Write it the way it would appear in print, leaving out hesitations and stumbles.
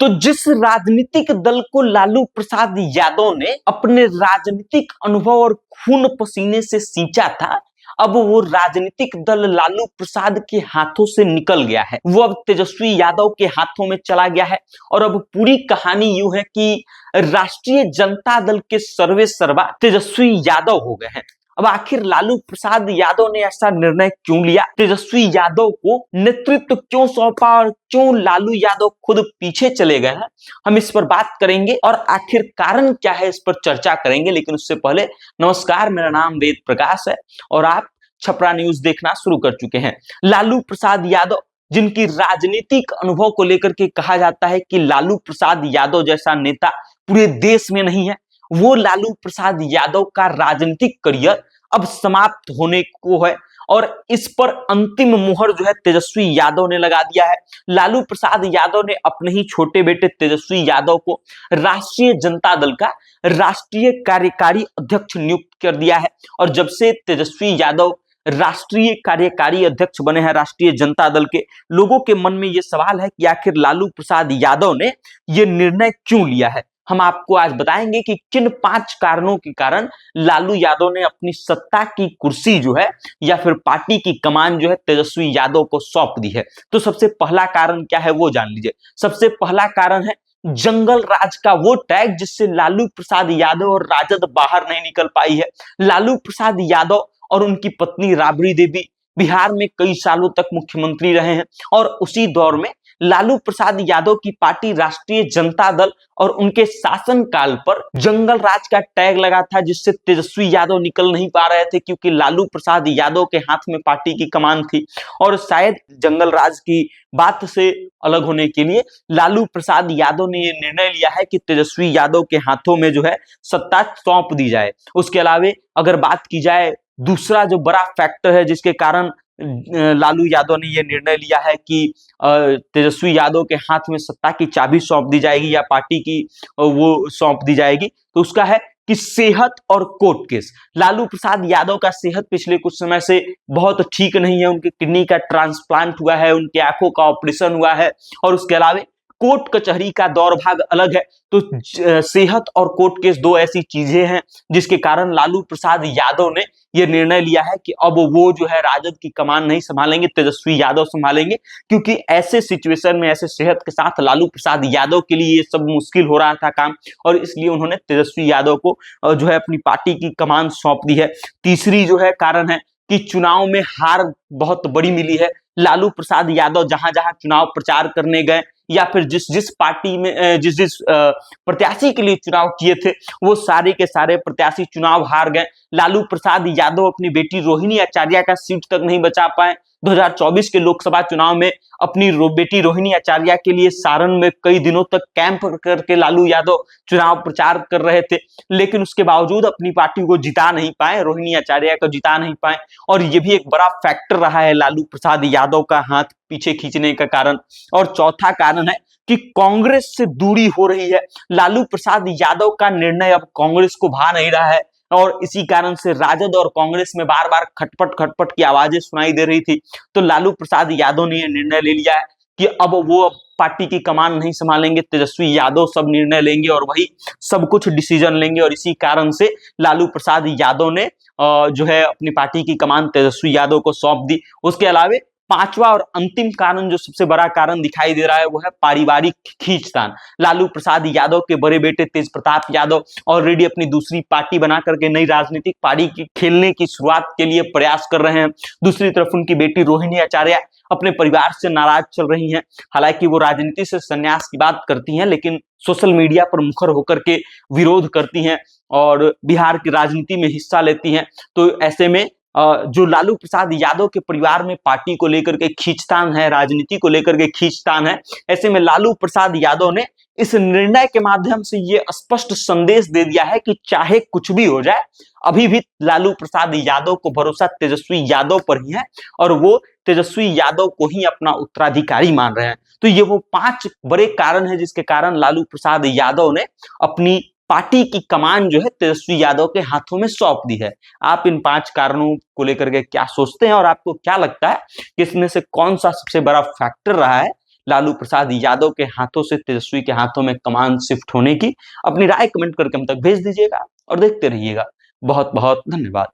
तो जिस राजनीतिक दल को लालू प्रसाद यादव ने अपने राजनीतिक अनुभव और खून पसीने से सींचा था, अब वो राजनीतिक दल लालू प्रसाद के हाथों से निकल गया है। वो अब तेजस्वी यादव के हाथों में चला गया है और अब पूरी कहानी यूं है कि राष्ट्रीय जनता दल के सर्वे सर्वा तेजस्वी यादव हो गए हैं। अब आखिर लालू प्रसाद यादव ने ऐसा निर्णय क्यों लिया, तेजस्वी यादव को नेतृत्व क्यों सौंपा और क्यों लालू यादव खुद पीछे चले गए हैं, हम इस पर बात करेंगे और आखिर कारण क्या है इस पर चर्चा करेंगे। लेकिन उससे पहले नमस्कार, मेरा नाम वेद प्रकाश है और आप छपरा न्यूज देखना शुरू कर चुके हैं। लालू प्रसाद यादव, जिनकी राजनीतिक अनुभव को लेकर के कहा जाता है कि लालू प्रसाद यादव जैसा नेता पूरे देश में नहीं है, वो लालू प्रसाद यादव का राजनीतिक करियर अब समाप्त होने को है और इस पर अंतिम मुहर जो है तेजस्वी यादव ने लगा दिया है। लालू प्रसाद यादव ने अपने ही छोटे बेटे तेजस्वी यादव को राष्ट्रीय जनता दल का राष्ट्रीय कार्यकारी अध्यक्ष नियुक्त कर दिया है और जब से तेजस्वी यादव राष्ट्रीय कार्यकारी अध्यक्ष बने हैं राष्ट्रीय जनता दल के, लोगों के मन में यह सवाल है कि आखिर लालू प्रसाद यादव ने यह निर्णय क्यों लिया है। हम आपको आज बताएंगे कि किन 5 कारणों के कारण लालू यादव ने अपनी सत्ता की कुर्सी जो है या फिर पार्टी की कमान जो है तेजस्वी यादव को सौंप दी है। तो सबसे पहला कारण क्या है वो जान लीजिए। सबसे पहला कारण है जंगल राज का वो टैग जिससे लालू प्रसाद यादव और राजद बाहर नहीं निकल पाई है। लालू प्रसाद यादव और उनकी पत्नी राबड़ी देवी बिहार में कई सालों तक मुख्यमंत्री रहे हैं और उसी दौर में लालू प्रसाद यादव की पार्टी राष्ट्रीय जनता दल और उनके शासनकाल पर जंगल राज का टैग लगा था जिससे तेजस्वी यादव निकल नहीं पा रहे थे क्योंकि लालू प्रसाद यादव के हाथ में पार्टी की कमान थी और शायद जंगल राज की बात से अलग होने के लिए लालू प्रसाद यादव ने यह निर्णय लिया है कि तेजस्वी यादव के हाथों में जो है सत्ता सौंप दी जाए। उसके अलावा अगर बात की जाए दूसरा जो बड़ा फैक्टर है जिसके कारण लालू यादव ने यह निर्णय लिया है कि तेजस्वी यादव के हाथ में सत्ता की चाबी सौंप दी जाएगी या पार्टी की वो सौंप दी जाएगी, तो उसका है कि सेहत और कोर्ट केस। लालू प्रसाद यादव का सेहत पिछले कुछ समय से बहुत ठीक नहीं है, उनके किडनी का ट्रांसप्लांट हुआ है, उनके आंखों का ऑपरेशन हुआ है और उसके अलावा कोर्ट कचहरी का दौर भाग अलग है। तो सेहत और कोर्ट केस दो ऐसी चीजें हैं जिसके कारण लालू प्रसाद यादव ने यह निर्णय लिया है कि अब वो जो है राजद की कमान नहीं संभालेंगे, तेजस्वी यादव संभालेंगे क्योंकि ऐसे सिचुएशन में ऐसे सेहत के साथ लालू प्रसाद यादव के लिए ये सब मुश्किल हो रहा था काम और इसलिए उन्होंने तेजस्वी यादव को जो है अपनी पार्टी की कमान सौंप दी है। तीसरी जो है कारण है कि चुनाव में हार बहुत बड़ी मिली है। लालू प्रसाद यादव जहां जहां चुनाव प्रचार करने गए या फिर जिस पार्टी में जिस प्रत्याशी के लिए चुनाव किए थे वो सारे के सारे प्रत्याशी चुनाव हार गए। लालू प्रसाद यादव अपनी बेटी रोहिणी आचार्य का सीट तक नहीं बचा पाए। 2024 के लोकसभा चुनाव में अपनी बेटी रोहिणी आचार्य के लिए सारण में कई दिनों तक कैंप करके लालू यादव चुनाव प्रचार कर रहे थे, लेकिन उसके बावजूद अपनी पार्टी को जिता नहीं पाए, रोहिणी आचार्य को जिता नहीं पाए और यह भी एक बड़ा फैक्टर रहा है लालू प्रसाद यादव का हाथ पीछे खींचने का कारण। और चौथा कारण है कि कांग्रेस से दूरी हो रही है। लालू प्रसाद यादव का निर्णय अब कांग्रेस को भा नहीं रहा है और इसी कारण से राजद और कांग्रेस में बार बार खटपट की आवाजें सुनाई दे रही थी। तो लालू प्रसाद यादव ने यह निर्णय ले लिया है कि अब वो पार्टी की कमान नहीं संभालेंगे, तेजस्वी यादव सब निर्णय लेंगे और वही सब कुछ डिसीजन लेंगे और इसी कारण से लालू प्रसाद यादव ने जो है अपनी पार्टी की कमान तेजस्वी यादव को सौंप दी। उसके अलावा पांचवा और अंतिम कारण जो सबसे बड़ा कारण दिखाई दे रहा है वो है पारिवारिक खींचतान। लालू प्रसाद यादव के बड़े बेटे तेज प्रताप यादव ऑलरेडी अपनी दूसरी पार्टी बना करके नई राजनीतिक पार्टी की खेलने की शुरुआत के लिए प्रयास कर रहे हैं। दूसरी तरफ उनकी बेटी रोहिणी आचार्य अपने परिवार से नाराज चल रही हैं। हालांकि वो राजनीति से संन्यास की बात करती हैं लेकिन सोशल मीडिया पर मुखर होकर के विरोध करती हैं और बिहार की राजनीति में हिस्सा लेती हैं। तो ऐसे में जो लालू प्रसाद यादव के परिवार में पार्टी को लेकर के खींचतान है, राजनीति को लेकर के खींचतान है, ऐसे में लालू प्रसाद यादव ने इस निर्णय के माध्यम से ये स्पष्ट संदेश दे दिया है कि चाहे कुछ भी हो जाए अभी भी लालू प्रसाद यादव को भरोसा तेजस्वी यादव पर ही है और वो तेजस्वी यादव को ही अपना उत्तराधिकारी मान रहे हैं। तो ये वो 5 बड़े कारण हैं जिसके कारण लालू प्रसाद यादव ने अपनी पार्टी की कमान जो है तेजस्वी यादव के हाथों में सौंप दी है। आप इन 5 कारणों को लेकर के क्या सोचते हैं और आपको क्या लगता है कि इसमें से कौन सा सबसे बड़ा फैक्टर रहा है लालू प्रसाद यादव के हाथों से तेजस्वी के हाथों में कमान शिफ्ट होने की? अपनी राय कमेंट करके हम तक भेज दीजिएगा और देखते रहिएगा। बहुत बहुत धन्यवाद।